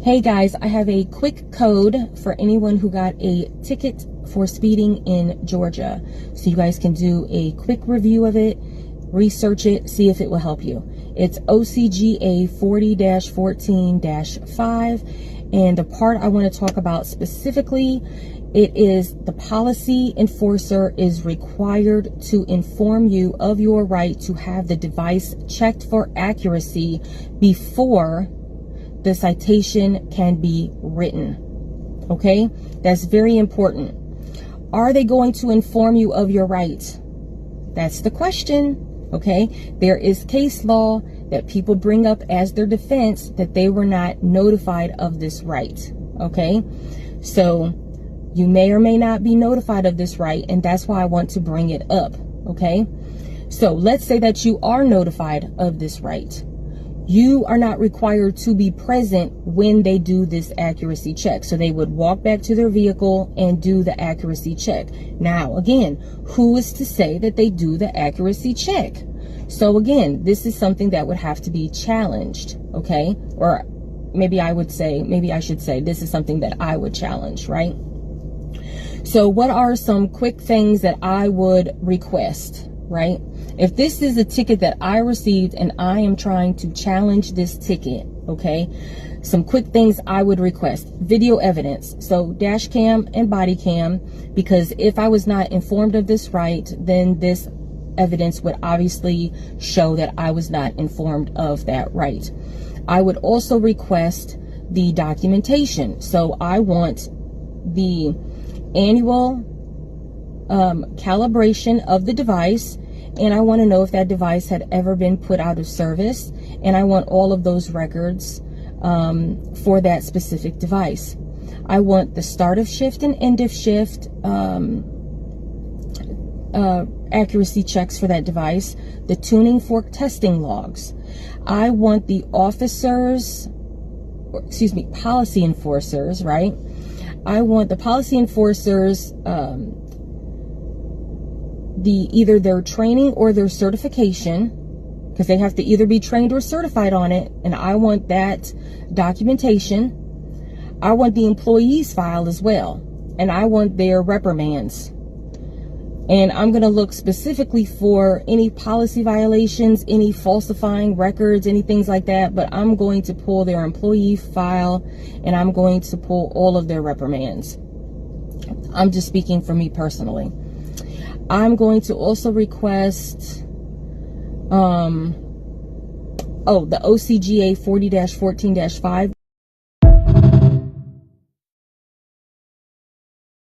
Hey guys, I have a quick code for anyone who got a ticket for speeding in Georgia. So you guys can do a quick review of it, research it, see if it will help you. It's OCGA 40-14-5. And the part I want to talk about specifically, it is the policy enforcer is required to inform you of your right to have the device checked for accuracy before the citation can be written. Okay, that's very important. Are they going to inform you of your right? That's the question. Okay, there is case law that people bring up as their defense that they were not notified of this right. Okay, so you may or may not be notified of this right, and that's why I want to bring it up. Okay, so let's say that you are notified of this right. You are not required to be present when they do this accuracy check. So they would walk back to their vehicle and do the accuracy check. Now, again, who is to say that they do the accuracy check? So again, this is something that would have to be challenged, okay? Or maybe I should say this is something that I would challenge, right? So what are some quick things that I would request, right? If this is a ticket that I received and I am trying to challenge this ticket, okay, some quick things I would request. Video evidence, so Dashcam and Bodycam, because if I was not informed of this right, then this evidence would obviously show that I was not informed of that right. I would also request the documentation. So I want the annual calibration of the device, and I want to know if that device had ever been put out of service, and I want all of those records for that specific device. I want the start of shift and end of shift accuracy checks for that device, the tuning fork testing logs. I want the policy enforcers, right? I want the policy enforcers either their training or their certification, because they have to either be trained or certified on it, and I want that documentation. I want the employee's file as well, and I want their reprimands. And I'm going to look specifically for any policy violations, any falsifying records, any things like that, but I'm going to pull their employee file, and I'm going to pull all of their reprimands. I'm just speaking for me personally. I'm going to also request the OCGA 40-14-5